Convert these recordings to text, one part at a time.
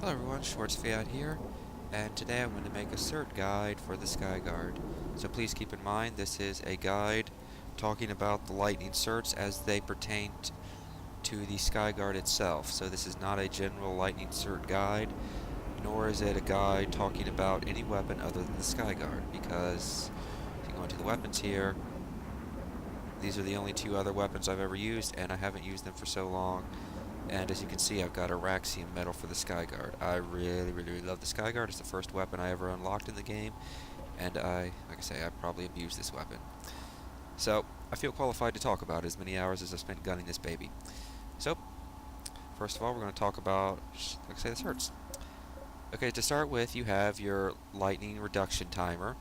Hello everyone, Fiat here, and today I'm going to make a cert guide for the Skyguard. So please keep in mind this is a guide talking about the lightning certs as they pertain to the Skyguard itself. So this is not a general lightning cert guide, nor is it a guide talking about any weapon other than the Skyguard, because if you go into the weapons here, these are the only two other weapons I've ever used, and I haven't used them for so long. And as you can see, I've got a Raxium medal for the Skyguard. I really love the Skyguard. It's the first weapon I ever unlocked in the game, and like I say, I probably abused this weapon. So, I feel qualified to talk about it as many hours as I've spent gunning this baby. So, first of all, we're going to talk about, like I say, the certs. Okay, to start with, you have your lightning reduction timer.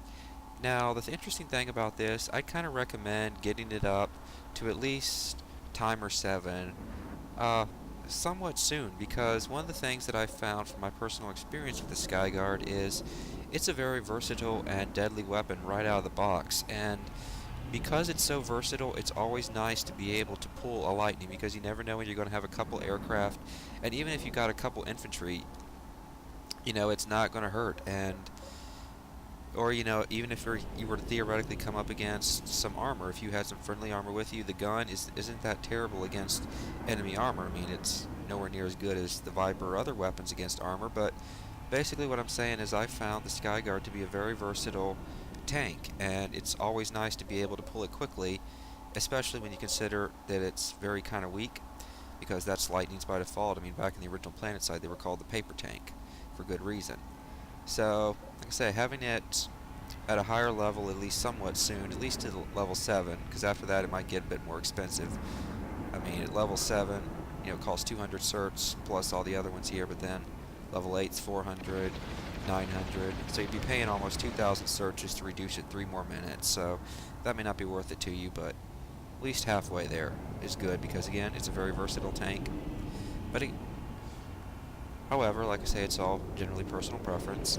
Now, the interesting thing about this, I'd kind of recommend getting it up to at least timer 7. Somewhat soon, because one of the things that I've found from my personal experience with the Skyguard is it's a very versatile and deadly weapon right out of the box, and because it's so versatile, it's always nice to be able to pull a lightning, because you never know when you're going to have a couple aircraft, and even if you got a couple infantry, it's not going to hurt. And or, even if you were to theoretically come up against some armor, if you had some friendly armor with you, the gun isn't that terrible against enemy armor. I mean, it's nowhere near as good as the Viper or other weapons against armor, but basically what I'm saying is I found the Skyguard to be a very versatile tank, and it's always nice to be able to pull it quickly, especially when you consider that it's very kind of weak, because that's lightnings by default. I mean, back in the original Planetside, they were called the paper tank, for good reason. So, like I say, having it at a higher level at least somewhat soon, at least to level 7, because after that it might get a bit more expensive. I mean, at level 7, it costs 200 certs, plus all the other ones here, but then level 8's 400, 900, so you'd be paying almost 2,000 certs just to reduce it 3 more minutes, so that may not be worth it to you, but at least halfway there is good, because again, it's a very versatile tank. But however, like I say, it's all generally personal preference.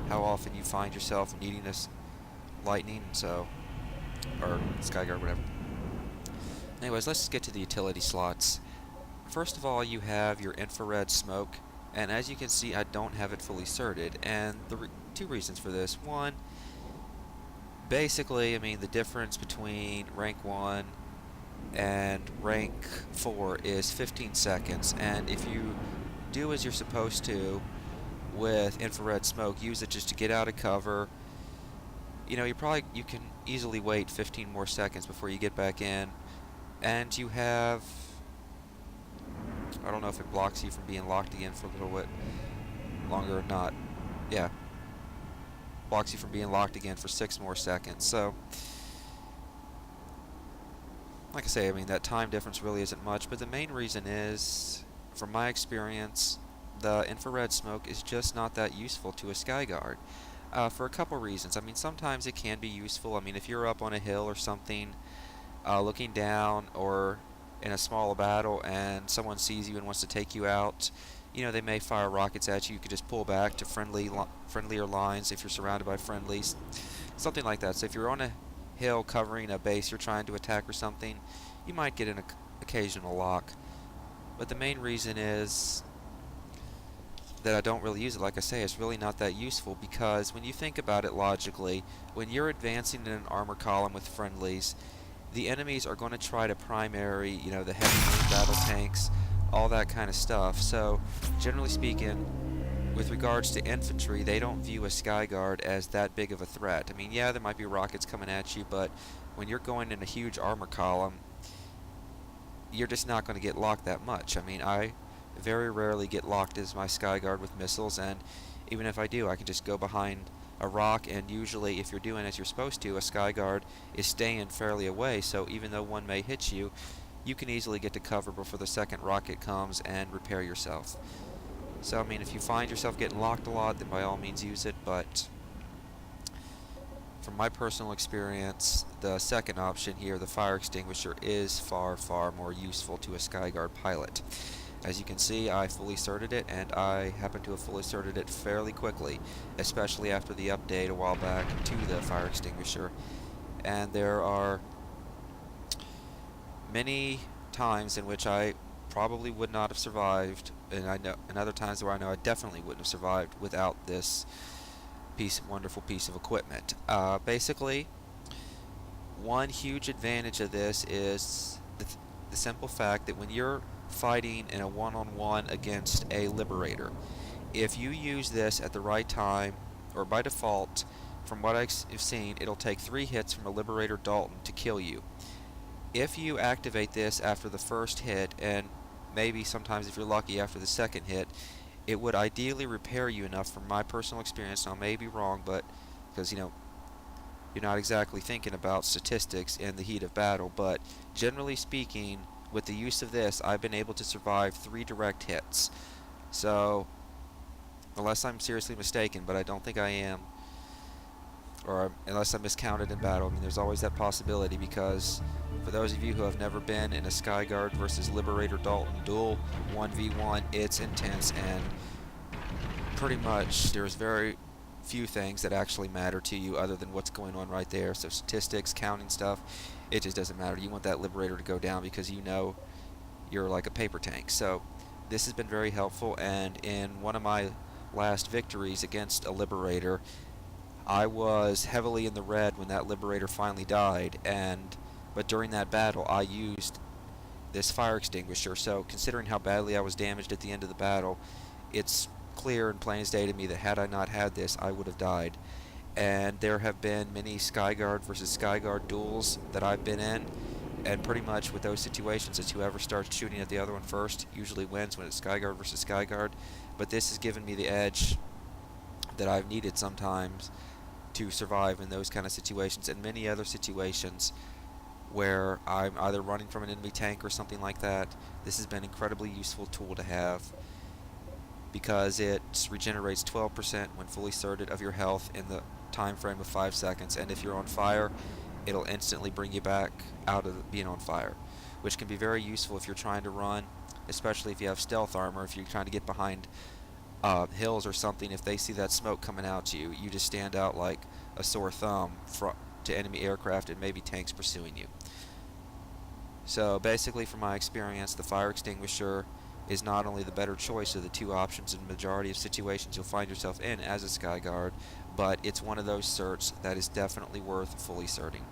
How often you find yourself needing this lightning, or Skyguard, whatever. Anyways, let's just get to the utility slots. First of all, you have your infrared smoke, and as you can see, I don't have it fully certed, and two reasons for this. One, basically, I mean, the difference between rank 1 and rank 4 is 15 seconds, and if you do as you're supposed to with infrared smoke, use it just to get out of cover, you can easily wait 15 more seconds before you get back in, and you have, I don't know if it blocks you from being locked again for a little bit longer or not. Yeah, blocks you from being locked again for 6 more seconds. So, like I say, I mean, that time difference really isn't much, but the main reason is, from my experience, the infrared smoke is just not that useful to a Skyguard, for a couple reasons. I mean, sometimes it can be useful. I mean, if you're up on a hill or something, looking down, or in a small battle, and someone sees you and wants to take you out, they may fire rockets at you. You could just pull back to friendlier lines if you're surrounded by friendlies, something like that. So if you're on a hill covering a base you're trying to attack or something, you might get an occasional lock. But the main reason is that I don't really use it. Like I say, it's really not that useful, because when you think about it logically, when you're advancing in an armor column with friendlies, the enemies are going to try to primary, the heavy main battle tanks, all that kind of stuff. So, generally speaking, with regards to infantry, they don't view a Skyguard as that big of a threat. I mean, yeah, there might be rockets coming at you, but when you're going in a huge armor column, you're just not going to get locked that much. I mean, I very rarely get locked as my Skyguard with missiles, and even if I do, I can just go behind a rock, and usually if you're doing as you're supposed to, a Skyguard is staying fairly away, so even though one may hit you, you can easily get to cover before the second rocket comes and repair yourself. So, I mean, if you find yourself getting locked a lot, then by all means use it, but from my personal experience, the second option here, the fire extinguisher, is far more useful to a Skyguard pilot. As you can see, I fully certed it, and I happen to have fully certed it fairly quickly, especially after the update a while back to the fire extinguisher. And there are many times in which I probably would not have survived, and I know, and other times where I know I definitely wouldn't have survived without this wonderful piece of equipment. Basically, one huge advantage of this is the simple fact that when you're fighting in a one-on-one against a Liberator, if you use this at the right time, or by default, from what I've seen, it'll take 3 hits from a Liberator Dalton to kill you. If you activate this after the first hit, and maybe sometimes if you're lucky after the second hit, it would ideally repair you enough from my personal experience. Now I may be wrong, but because you're not exactly thinking about statistics in the heat of battle, but generally speaking, with the use of this, I've been able to survive 3 direct hits. So, unless I'm seriously mistaken, but I don't think I am, or unless I miscounted in battle, I mean, there's always that possibility, because for those of you who have never been in a Skyguard versus Liberator Dalton duel 1v1, it's intense, and pretty much there's very few things that actually matter to you other than what's going on right there. So statistics, counting stuff, it just doesn't matter. You want that Liberator to go down because you know you're like a paper tank. So this has been very helpful, and in one of my last victories against a Liberator, I was heavily in the red when that Liberator finally died, but during that battle I used this fire extinguisher. So considering how badly I was damaged at the end of the battle, it's clear and plain as day to me that had I not had this, I would have died. And there have been many Skyguard versus Skyguard duels that I've been in, and pretty much with those situations, it's whoever starts shooting at the other one first usually wins when it's Skyguard versus Skyguard. But this has given me the edge that I've needed sometimes to survive in those kind of situations, and many other situations where I'm either running from an enemy tank or something like that. This has been an incredibly useful tool to have, because it regenerates 12% when fully certed of your health in the time frame of 5 seconds, and if you're on fire, it'll instantly bring you back out of being on fire, which can be very useful if you're trying to run, especially if you have stealth armor. If you're trying to get behind hills or something, if they see that smoke coming out to you, you just stand out like a sore thumb to enemy aircraft and maybe tanks pursuing you. So basically, from my experience, the fire extinguisher is not only the better choice of the 2 options in the majority of situations you'll find yourself in as a Skyguard, but it's one of those certs that is definitely worth fully certing.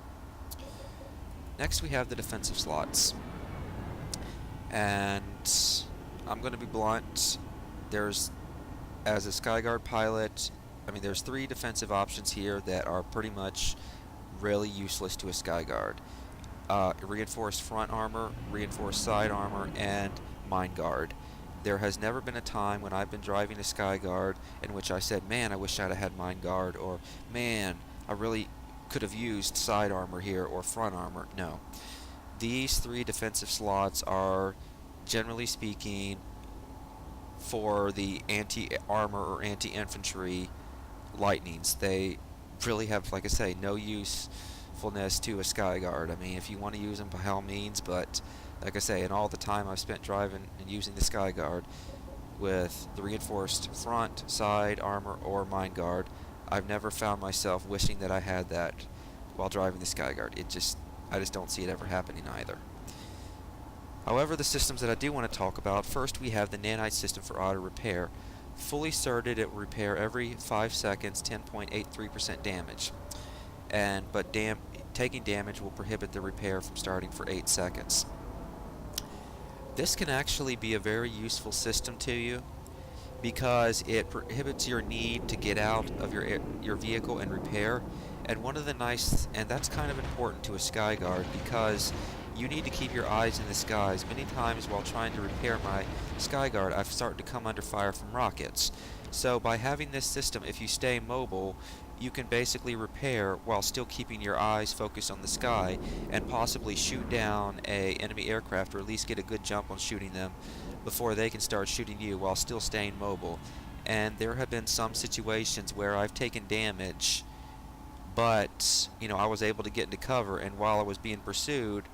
Next we have the defensive slots, and I'm going to be blunt. As a Skyguard pilot, there's 3 defensive options here that are pretty much really useless to a Skyguard. Reinforced front armor, reinforced side armor, and Mine Guard. There has never been a time when I've been driving a Skyguard in which I said, man, I wish I'd have had Mine Guard, or man, I really could have used side armor here, or front armor. No. These 3 defensive slots are, generally speaking, for the anti-armor or anti-infantry lightnings. They really have, like I say, no usefulness to a Skyguard. If you want to use them, by all means, but like I say, in all the time I've spent driving and using the Skyguard with the reinforced front, side armor, or Mine Guard, I've never found myself wishing that I had that while driving the Skyguard. I just don't see it ever happening either. However, the systems that I do want to talk about, first we have the nanite system for auto repair. Fully certed, it will repair every 5 seconds 10.83% damage. But taking damage will prohibit the repair from starting for 8 seconds. This can actually be a very useful system to you, because it prohibits your need to get out of your vehicle and repair. And that's kind of important to a Skyguard, because you need to keep your eyes in the skies. Many times while trying to repair my Skyguard, I've started to come under fire from rockets. So by having this system, if you stay mobile, you can basically repair while still keeping your eyes focused on the sky, and possibly shoot down a enemy aircraft, or at least get a good jump on shooting them before they can start shooting you, while still staying mobile. And there have been some situations where I've taken damage, but I was able to get into cover, and while I was being pursued,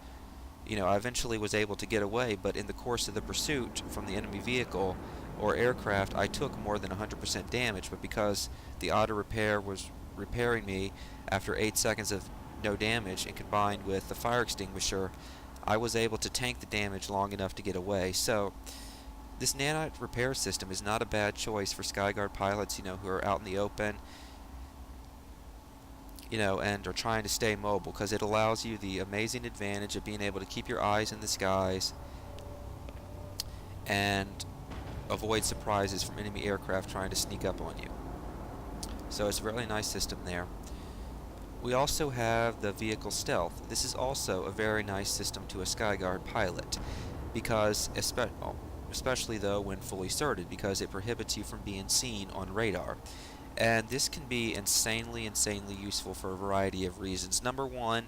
I eventually was able to get away, but in the course of the pursuit from the enemy vehicle or aircraft, I took more than 100% damage. But because the auto repair was repairing me after 8 seconds of no damage, and combined with the fire extinguisher, I was able to tank the damage long enough to get away. So this nanite repair system is not a bad choice for Skyguard pilots, who are out in the open, and are trying to stay mobile, because it allows you the amazing advantage of being able to keep your eyes in the skies and avoid surprises from enemy aircraft trying to sneak up on you. So it's a really nice system there. We also have the vehicle stealth. This is also a very nice system to a Skyguard pilot, because especially though when fully certed, because it prohibits you from being seen on radar. And this can be insanely useful for a variety of reasons. Number one,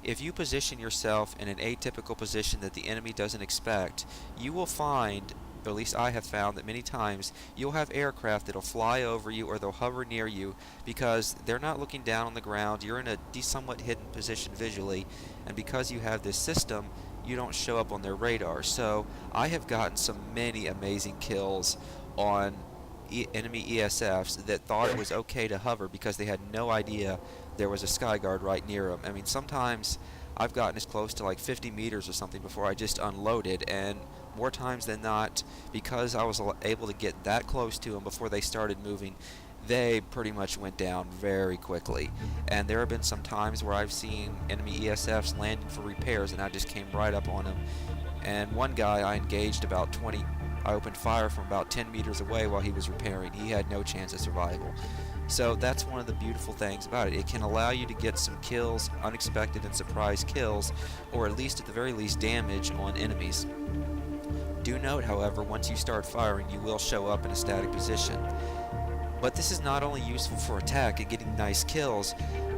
if you position yourself in an atypical position that the enemy doesn't expect, you will find, or at least I have found, that many times you'll have aircraft that'll fly over you or they'll hover near you because they're not looking down on the ground. You're in a somewhat hidden position visually, and because you have this system, you don't show up on their radar. So I have gotten many amazing kills on enemy ESFs that thought it was okay to hover because they had no idea there was a Skyguard right near them. I mean, sometimes I've gotten as close to like 50 meters or something before I just unloaded, and more times than not, because I was able to get that close to them before they started moving, they pretty much went down very quickly. And there have been some times where I've seen enemy ESFs landing for repairs and I just came right up on them. And one guy I engaged I opened fire from about 10 meters away while he was repairing. He had no chance of survival. So that's one of the beautiful things about it. It can allow you to get some kills, unexpected and surprise kills, or at least at the very least damage on enemies. Do note, however, once you start firing, you will show up in a static position. But this is not only useful for attack and getting nice kills,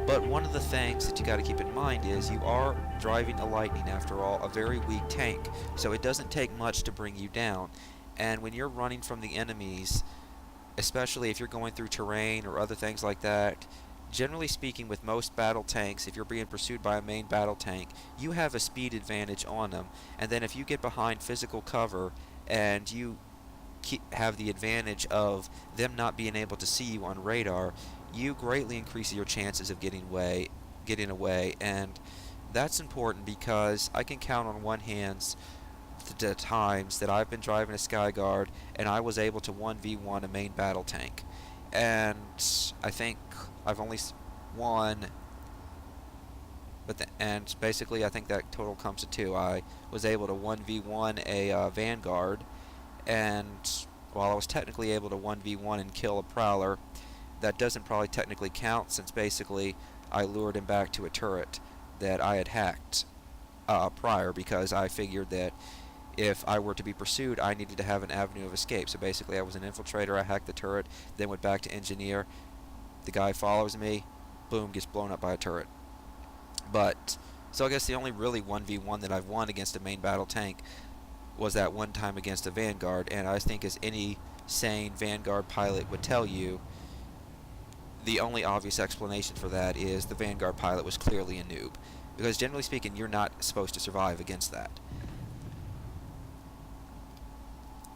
but one of the things that you got to keep in mind is you are driving a Lightning, after all, a very weak tank, so it doesn't take much to bring you down. And when you're running from the enemies, especially if you're going through terrain or other things like that, generally speaking, with most battle tanks, if you're being pursued by a main battle tank, you have a speed advantage on them. And then if you get behind physical cover and you have the advantage of them not being able to see you on radar, you greatly increase your chances of getting away. And that's important because I can count on one hand the times that I've been driving a Skyguard and I was able to 1v1 a main battle tank. And I think I've only won, and basically I think that total comes to 2. I was able to 1v1 a Vanguard, and while I was technically able to 1v1 and kill a Prowler, that doesn't probably technically count, since basically I lured him back to a turret that I had hacked prior, because I figured that if I were to be pursued, I needed to have an avenue of escape. So basically I was an infiltrator, I hacked the turret, then went back to engineer. The guy follows me, boom, gets blown up by a turret. So I guess the only really 1v1 that I've won against a main battle tank was that one time against a Vanguard, and I think, as any sane Vanguard pilot would tell you, the only obvious explanation for that is the Vanguard pilot was clearly a noob, because generally speaking, you're not supposed to survive against that.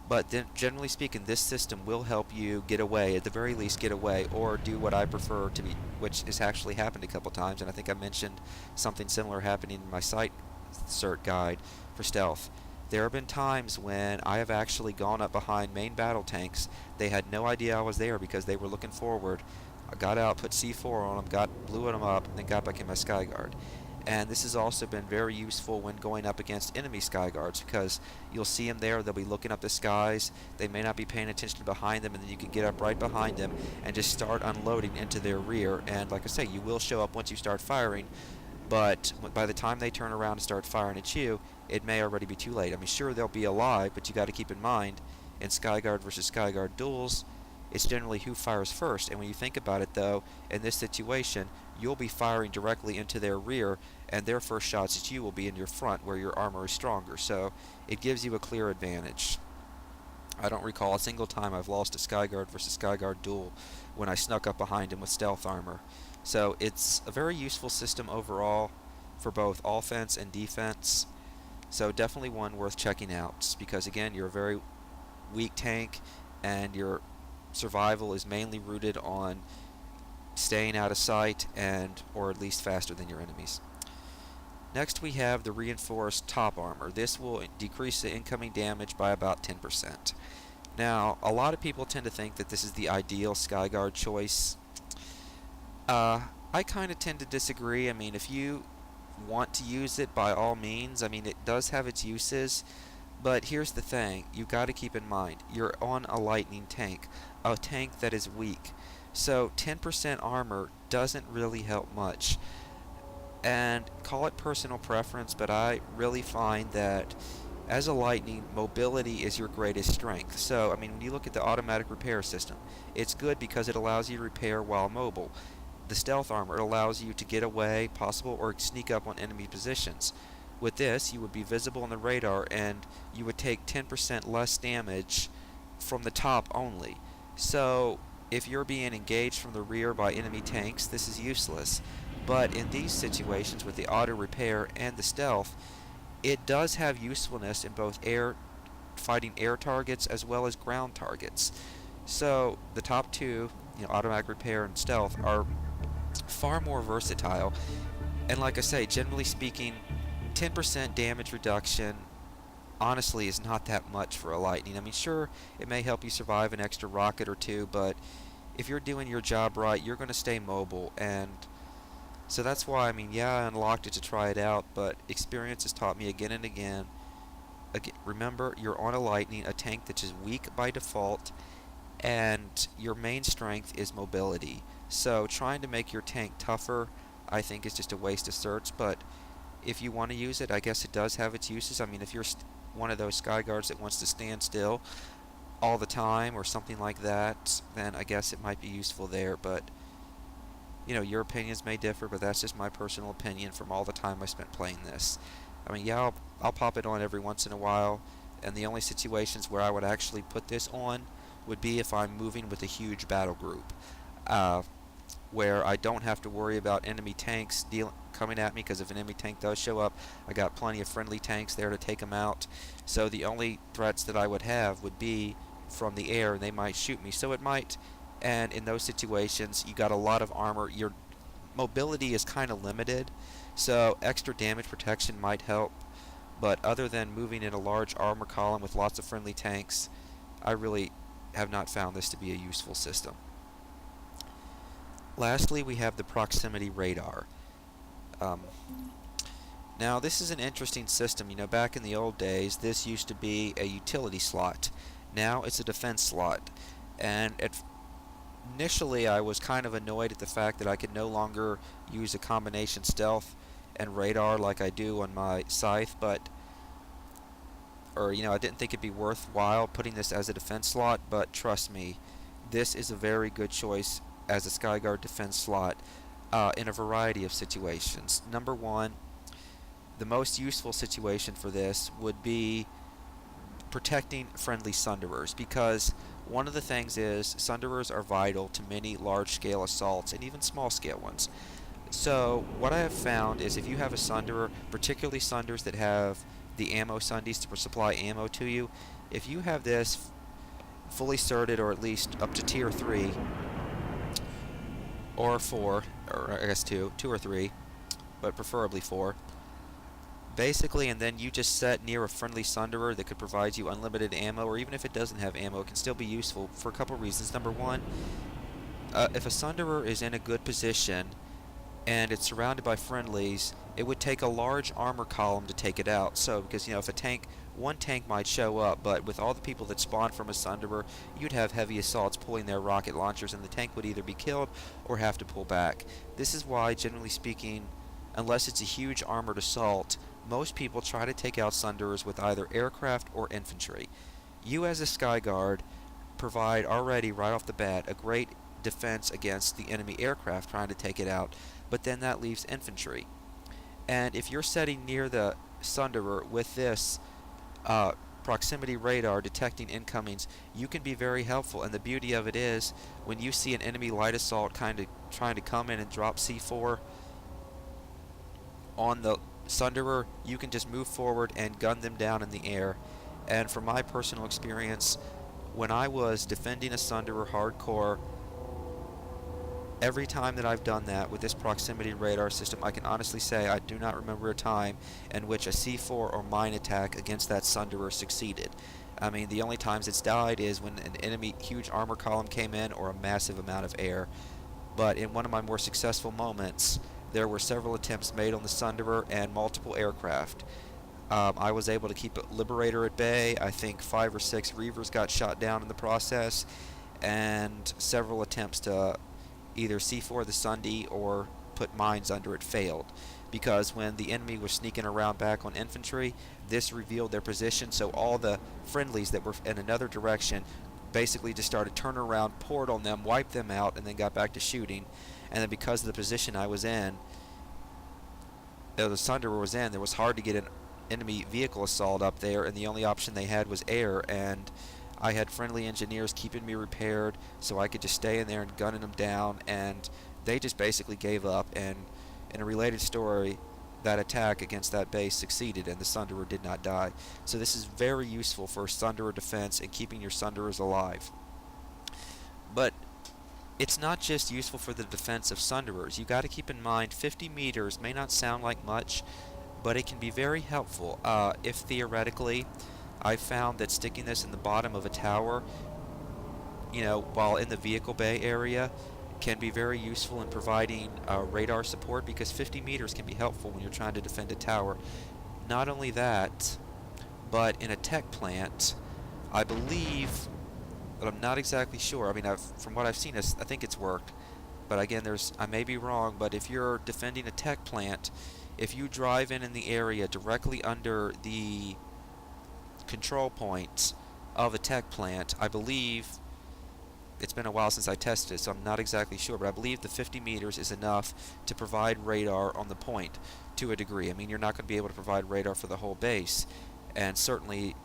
But then, generally speaking, this system will help you get away, at the very least get away, or do what I prefer to be, which has actually happened a couple times, and I think I mentioned something similar happening in my site cert guide for stealth. There have been times when I have actually gone up behind main battle tanks. They had no idea I was there because they were looking forward. I got out, put C4 on them, blew them up, and then got back in my Skyguard. And this has also been very useful when going up against enemy Skyguards, because you'll see them there, they'll be looking up the skies, they may not be paying attention behind them, and then you can get up right behind them and just start unloading into their rear. And like I say, you will show up once you start firing, but by the time they turn around and start firing at you, it may already be too late. I mean, sure, they'll be alive, but you got to keep in mind, in Skyguard versus Skyguard duels, it's generally who fires first. And when you think about it, though, in this situation, you'll be firing directly into their rear, and their first shots at you will be in your front, where your armor is stronger. So it gives you a clear advantage. I don't recall a single time I've lost a Skyguard versus Skyguard duel when I snuck up behind him with stealth armor. So it's a very useful system overall for both offense and defense. So definitely one worth checking out, because again, you're a very weak tank, and your survival is mainly rooted on staying out of sight, or at least faster than your enemies. Next we have the reinforced top armor. This will decrease the incoming damage by about 10%. Now, a lot of people tend to think that this is the ideal Skyguard choice. I kind of tend to disagree. I mean, if you want to use it, by all means. I mean, it does have its uses, but here's the thing. You've got to keep in mind, you're on a lightning tank, a tank that is weak. So 10% armor doesn't really help much. And call it personal preference, but I really find that as a lightning, mobility is your greatest strength. So, I mean, when you look at the automatic repair system, it's good because it allows you to repair while mobile. The stealth armor, it allows you to get away, possible, or sneak up on enemy positions. With this, you would be visible on the radar and you would take 10% less damage from the top only. So, if you're being engaged from the rear by enemy tanks, this is useless. But in these situations with the auto repair and the stealth, it does have usefulness in both fighting air targets as well as ground targets. So the top two, automatic repair and stealth, are far more versatile. And like I say, generally speaking, 10% damage reduction honestly is not that much for a lightning. I mean, sure, it may help you survive an extra rocket or two, but if you're doing your job right, you're going to stay mobile. And so that's why, I mean, yeah, I unlocked it to try it out, but experience has taught me again and again. Remember, you're on a lightning, a tank that's just weak by default, and your main strength is mobility. So trying to make your tank tougher, I think, is just a waste of certs, but if you want to use it, I guess it does have its uses. I mean, if you're one of those Skyguards that wants to stand still all the time or something like that, then I guess it might be useful there, but your opinions may differ, but that's just my personal opinion from all the time I spent playing this. I mean, yeah, I'll pop it on every once in a while, and the only situations where I would actually put this on would be if I'm moving with a huge battle group, where I don't have to worry about enemy tanks coming at me, because if an enemy tank does show up, I got plenty of friendly tanks there to take them out. So the only threats that I would have would be from the air, and they might shoot me. So it might... And in those situations, you got a lot of armor. Your mobility is kind of limited, so extra damage protection might help. But other than moving in a large armor column with lots of friendly tanks, I really have not found this to be a useful system. Lastly, we have the proximity radar. Now, this is an interesting system. Back in the old days, this used to be a utility slot. Now it's a defense slot. And initially, I was kind of annoyed at the fact that I could no longer use a combination stealth and radar like I do on my scythe, I didn't think it'd be worthwhile putting this as a defense slot, but trust me, this is a very good choice as a Skyguard defense slot in a variety of situations. Number one, the most useful situation for this would be protecting friendly Sunderers, because one of the things is Sunderers are vital to many large-scale assaults and even small-scale ones. So what I have found is if you have a Sunderer, particularly Sunders that have the ammo sundies to supply ammo to you, if you have this fully certed, or at least up to tier 3 or 4, or I guess 2 or 3, but preferably 4, basically, and then you just set near a friendly Sunderer that could provide you unlimited ammo, or even if it doesn't have ammo, it can still be useful for a couple reasons. Number one, if a Sunderer is in a good position and it's surrounded by friendlies, it would take a large armor column to take it out. So, because if one tank might show up, but with all the people that spawn from a Sunderer, you'd have heavy assaults pulling their rocket launchers, and the tank would either be killed or have to pull back. This is why, generally speaking, unless it's a huge armored assault, most people try to take out Sunderers with either aircraft or infantry. You as a Skyguard provide already right off the bat a great defense against the enemy aircraft trying to take it out, but then that leaves infantry. And if you're setting near the Sunderer with this proximity radar detecting incomings, you can be very helpful. And the beauty of it is, when you see an enemy light assault kind of trying to come in and drop C4 on the Sunderer, you can just move forward and gun them down in the air. And from my personal experience, when I was defending a Sunderer hardcore, Every time that I've done that with this proximity radar system, I can honestly say I do not remember a time in which a C4 or mine attack against that Sunderer succeeded. I mean, the only times it's died is when an enemy huge armor column came in or a massive amount of air. But in one of my more successful moments, there were several attempts made on the Sunderer and multiple aircraft. I was able to keep a Liberator at bay. I think 5 or 6 Reavers got shot down in the process, and several attempts to either C4 the Sundy or put mines under it failed. Because when the enemy was sneaking around back on infantry, this revealed their position, so all the friendlies that were in another direction basically just started turning around, poured on them, wiped them out, and then got back to shooting. And then because of the position I was in, the Sunderer was in, it was hard to get an enemy vehicle assault up there, and the only option they had was air, and I had friendly engineers keeping me repaired so I could just stay in there and gunning them down, and they just basically gave up. And in a related story, that attack against that base succeeded and the Sunderer did not die. So this is very useful for Sunderer defense and keeping your Sunderers alive. But it's not just useful for the defense of Sunderers. You got to keep in mind 50 meters may not sound like much, but it can be very helpful. If theoretically I found that sticking this in the bottom of a tower, while in the vehicle bay area, can be very useful in providing radar support, because 50 meters can be helpful when you're trying to defend a tower. Not only that, but in a tech plant, I believe, but I'm not exactly sure. I mean, from what I've seen, I think it's worked. But again, I may be wrong, but if you're defending a tech plant, if you drive in the area directly under the control points of a tech plant, I believe, it's been a while since I tested it, so I'm not exactly sure, but I believe the 50 meters is enough to provide radar on the point to a degree. I mean, you're not going to be able to provide radar for the whole base, and certainly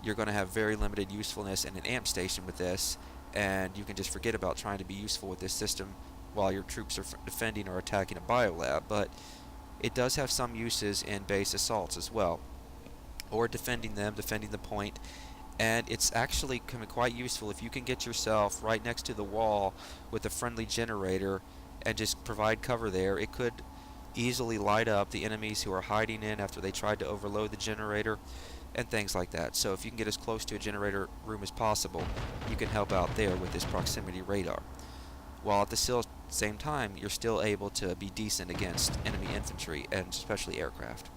you're going to have very limited usefulness in an amp station with this, and you can just forget about trying to be useful with this system while your troops are defending or attacking a biolab. But it does have some uses in base assaults as well, or defending the point. And it's actually quite useful if you can get yourself right next to the wall with a friendly generator and just provide cover there. It could easily light up the enemies who are hiding in after they tried to overload the generator and things like that. So if you can get as close to a generator room as possible, you can help out there with this proximity radar. While at the same time, you're still able to be decent against enemy infantry and especially aircraft.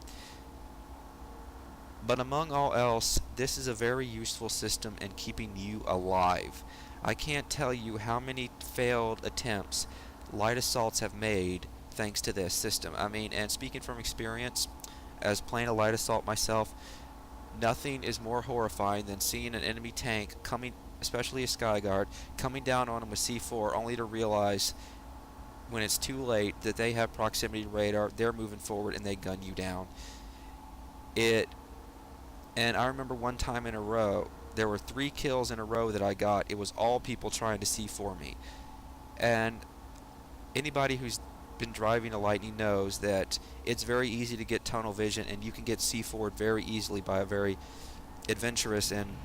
But among all else, this is a very useful system in keeping you alive. I can't tell you how many failed attempts light assaults have made thanks to this system. I mean, and speaking from experience, as playing a light assault myself, nothing is more horrifying than seeing an enemy tank coming, especially a Skyguard, coming down on them with C4 only to realize when it's too late that they have proximity radar, they're moving forward, and they gun you down. And I remember one time in a row, there were 3 kills in a row that I got. It was all people trying to C4 me. And anybody who's been driving a Lightning knows that it's very easy to get tunnel vision, and you can get C4'd very easily by a very adventurous and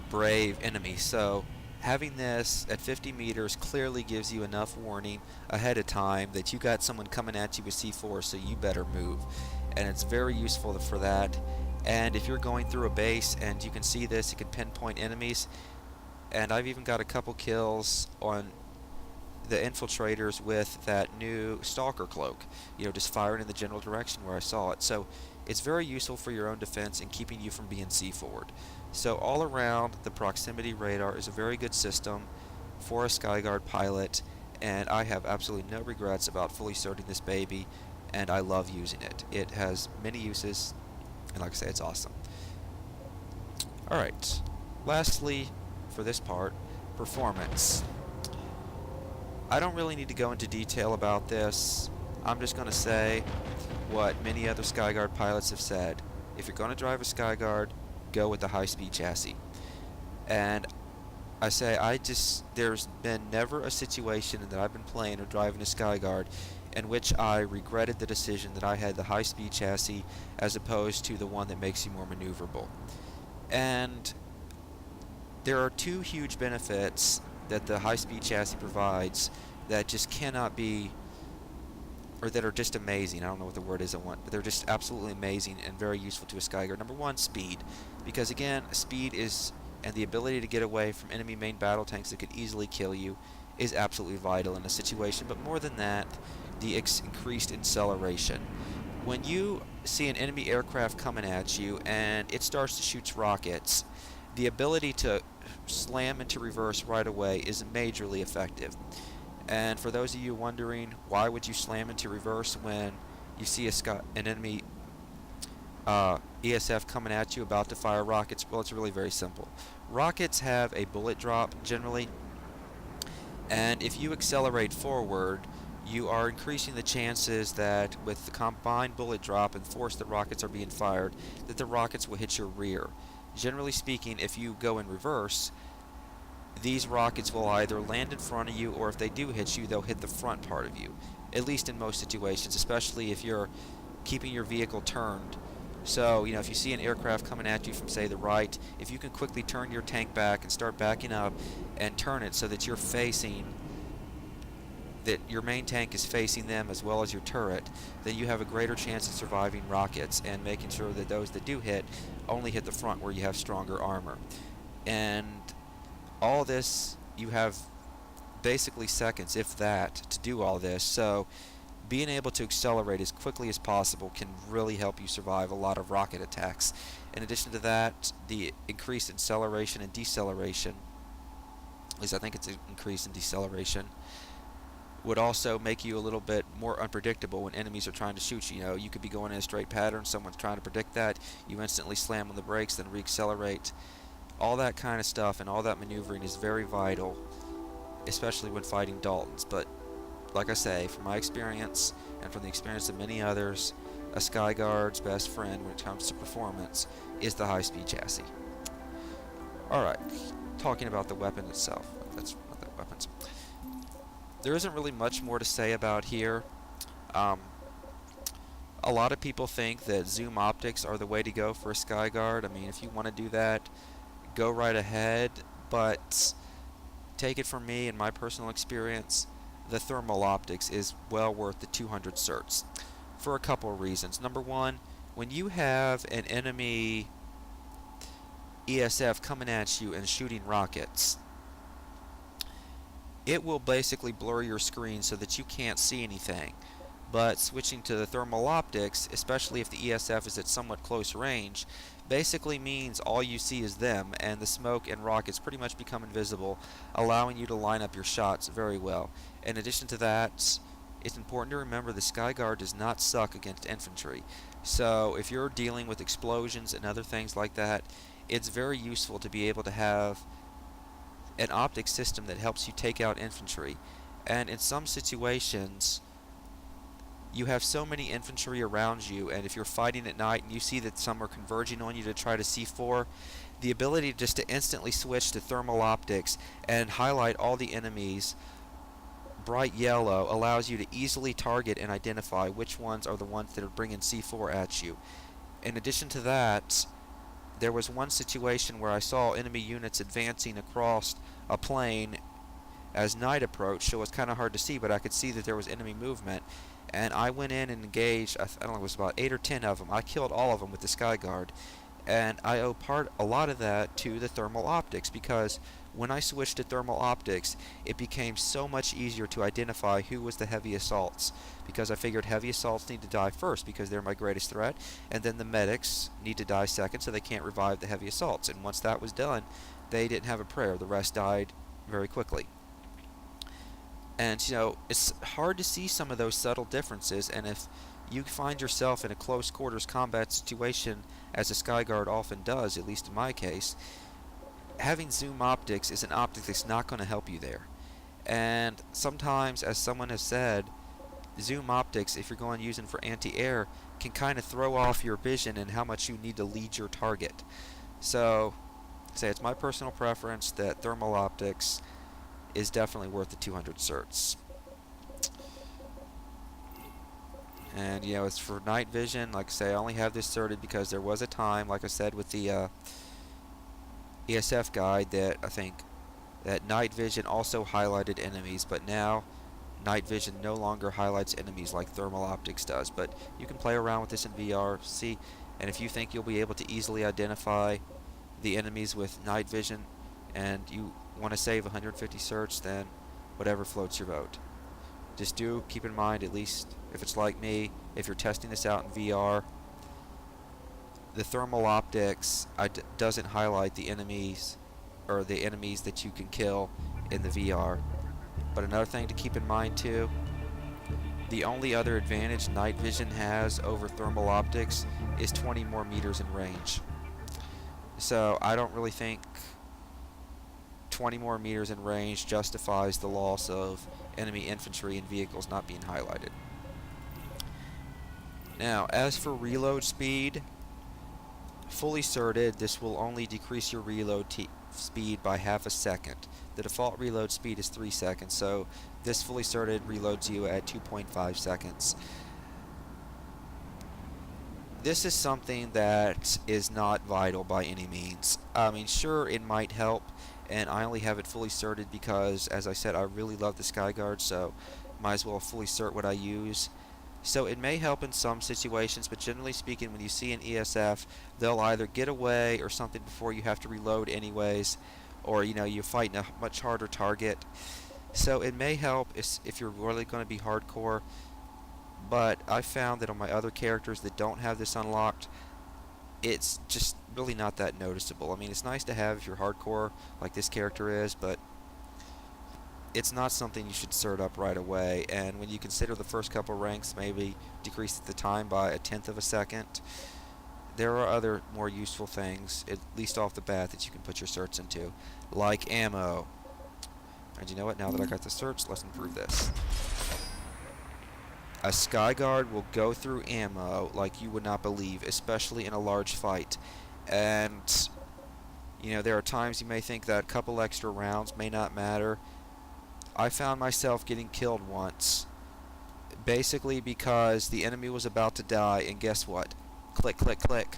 brave enemy. So having this at 50 meters clearly gives you enough warning ahead of time that you got someone coming at you with C4, so you better move. And it's very useful for that. And if you're going through a base and you can see this, you can pinpoint enemies. And I've even got a couple kills on the infiltrators with that new Stalker cloak, just firing in the general direction where I saw it. So it's very useful for your own defense and keeping you from being C4'd. So all around, the proximity radar is a very good system for a Skyguard pilot, and I have absolutely no regrets about fully certing this baby, and I love using it. It has many uses, and like I say, it's awesome. Alright, lastly for this part, performance. I don't really need to go into detail about this. I'm just going to say what many other Skyguard pilots have said. If you're going to drive a Skyguard, go with the high-speed chassis. And I say, there's been never a situation that I've been playing or driving a Skyguard in which I regretted the decision that I had the high-speed chassis as opposed to the one that makes you more maneuverable. And there are 2 huge benefits that the high-speed chassis provides that just cannot be, or that are just amazing. I don't know what the word is I want, but they're just absolutely amazing and very useful to a Skyguard. Number one, speed. Because again, speed is, and the ability to get away from enemy main battle tanks that could easily kill you is absolutely vital in a situation. But more than that, the increased acceleration. When you see an enemy aircraft coming at you and it starts to shoot rockets, the ability to slam into reverse right away is majorly effective. And for those of you wondering, why would you slam into reverse when you see an enemy ESF coming at you about to fire rockets? Well, it's really very simple. Rockets have a bullet drop generally, and if you accelerate forward, you are increasing the chances that with the combined bullet drop and force that rockets are being fired, that the rockets will hit your rear. Generally speaking, if you go in reverse, these rockets will either land in front of you, or if they do hit you, they'll hit the front part of you. At least in most situations, especially if you're keeping your vehicle turned. So, you know, if you see an aircraft coming at you from, say, the right, if you can quickly turn your tank back and start backing up and turn it so that you're facing, that your main tank is facing them as well as your turret, then you have a greater chance of surviving rockets and making sure that those that do hit only hit the front where you have stronger armor. And all this, you have basically seconds, if that, to do all this. So being able to accelerate as quickly as possible can really help you survive a lot of rocket attacks. In addition to that, the increased acceleration and deceleration, at least I think it's an increase in deceleration, would also make you a little bit more unpredictable when enemies are trying to shoot you. You know, you could be going in a straight pattern, someone's trying to predict that, you instantly slam on the brakes, then reaccelerate. All that kind of stuff and all that maneuvering is very vital, especially when fighting Daltons. But like I say, from my experience and from the experience of many others, a Skyguard's best friend when it comes to performance is the high-speed chassis. Alright, talking about the weapon itself. That's not the weapons. There isn't really much more to say about here. A lot of people think that zoom optics are the way to go for a Skyguard. I mean, if you want to do that, go right ahead, but take it from me, in my personal experience, the thermal optics is well worth the 200 certs for a couple of reasons. Number one, when you have an enemy ESF coming at you and shooting rockets, it will basically blur your screen so that you can't see anything. But switching to the thermal optics, especially if the ESF is at somewhat close range, basically means all you see is them, and the smoke and rockets pretty much become invisible, allowing you to line up your shots very well. In addition to that, it's important to remember the Skyguard does not suck against infantry. So if you're dealing with explosions and other things like that, it's very useful to be able to have an optics system that helps you take out infantry. And in some situations, you have so many infantry around you, and if you're fighting at night and you see that some are converging on you to try to C4, the ability just to instantly switch to thermal optics and highlight all the enemies bright yellow allows you to easily target and identify which ones are the ones that are bringing C4 at you. In addition to that, there was one situation where I saw enemy units advancing across a plane as night approached, so it was kind of hard to see, but I could see that there was enemy movement. And I went in and engaged, I don't know, it was about 8 or 10 of them. I killed all of them with the Skyguard. And I owe a lot of that to the thermal optics, because when I switched to thermal optics, it became so much easier to identify who was the heavy assaults. Because I figured heavy assaults need to die first, because they're my greatest threat, and then the medics need to die second, so they can't revive the heavy assaults. And once that was done, they didn't have a prayer. The rest died very quickly. And, you know, it's hard to see some of those subtle differences, and if you find yourself in a close quarters combat situation, as a Skyguard often does, at least in my case, having zoom optics is an optic that's not going to help you there. And sometimes, as someone has said, zoom optics, if you're going to use them for anti-air, can kind of throw off your vision and how much you need to lead your target. So, say it's my personal preference that thermal optics is definitely worth the 200 certs. And, you know, it's for night vision. Like I say, I only have this certed because there was a time, like I said, with the ESF guide, that I think that night vision also highlighted enemies, but now night vision no longer highlights enemies like thermal optics does, but you can play around with this in VR, see, and if you think you'll be able to easily identify the enemies with night vision and you want to save 150 certs, then whatever floats your boat. Just do keep in mind, at least if it's like me, if you're testing this out in VR, the thermal optics doesn't highlight the enemies or the enemies that you can kill in the VR. But another thing to keep in mind too, the only other advantage night vision has over thermal optics is 20 more meters in range. So I don't really think 20 more meters in range justifies the loss of enemy infantry and vehicles not being highlighted. Now, as for reload speed, fully certed, this will only decrease your reload speed by half a second. The default reload speed is 3 seconds, so this fully certed reloads you at 2.5 seconds. This is something that is not vital by any means. I mean, sure, it might help, and I only have it fully certed because, as I said, I really love the Skyguard, so might as well fully cert what I use. So it may help in some situations, but generally speaking, when you see an ESF, they'll either get away or something before you have to reload anyways, or you're fighting a much harder target. So it may help if you're really going to be hardcore, but I found that on my other characters that don't have this unlocked, it's just really not that noticeable. I mean, it's nice to have if you're hardcore like this character is, but it's not something you should cert up right away. And when you consider the first couple ranks maybe decrease the time by 1/10 of a second, there are other more useful things, at least off the bat, that you can put your certs into, like ammo. And you know what? Now that I got the certs, let's improve this. A Skyguard will go through ammo like you would not believe, especially in a large fight. And there are times you may think that a couple extra rounds may not matter. I found myself getting killed once, basically because the enemy was about to die, and guess what? Click, click, click.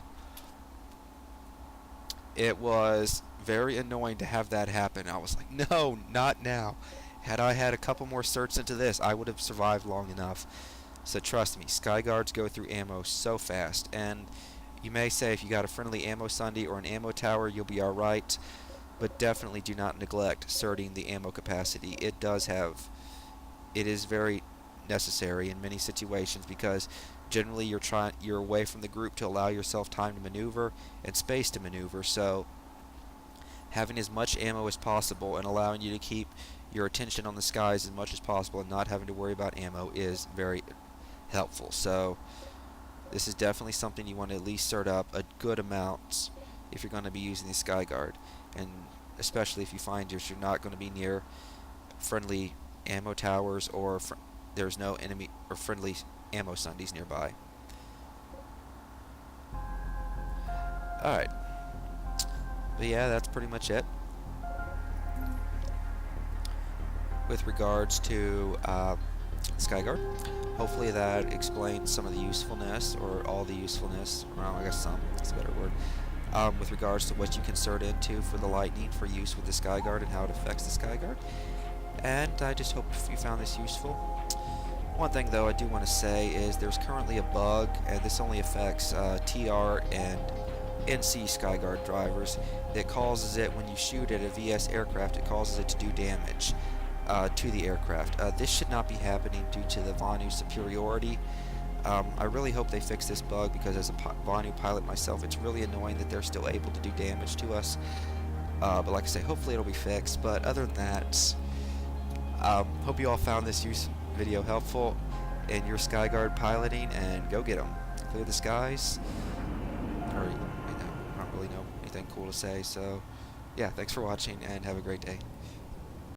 It was very annoying to have that happen. I was like, no, not now. Had I had a couple more certs into this, I would have survived long enough. So trust me, Skyguards go through ammo so fast, and you may say if you got a friendly ammo sundae or an ammo tower, you'll be alright, but definitely do not neglect certing the ammo capacity. It is very necessary in many situations because generally you're away from the group to allow yourself time to maneuver and space to maneuver, so having as much ammo as possible and allowing you to keep your attention on the skies as much as possible and not having to worry about ammo is very helpful. So this is definitely something you want to at least cert up a good amount if you're going to be using the Skyguard, and especially if you find you're not going to be near friendly ammo towers or there's no enemy or friendly ammo sundaes nearby. Alright, but yeah, that's pretty much it with regards to Skyguard. Hopefully that explains some of the usefulness, or all the usefulness, or I guess some, that's a better word, with regards to what you can cert into for the Lightning for use with the Skyguard and how it affects the Skyguard. And I just hope you found this useful. One thing though I do want to say is there's currently a bug, and this only affects TR and NC Skyguard drivers, that causes it, when you shoot at a VS aircraft, it causes it to do damage to the aircraft. This should not be happening due to the Vanu superiority. I really hope they fix this bug, because as a Vanu pilot myself, it's really annoying that they're still able to do damage to us. But like I say, hopefully it'll be fixed. But other than that, hope you all found this video helpful in your Skyguard piloting, and go get them. Clear the skies. Or, I don't really know anything cool to say. So, yeah, thanks for watching, and have a great day.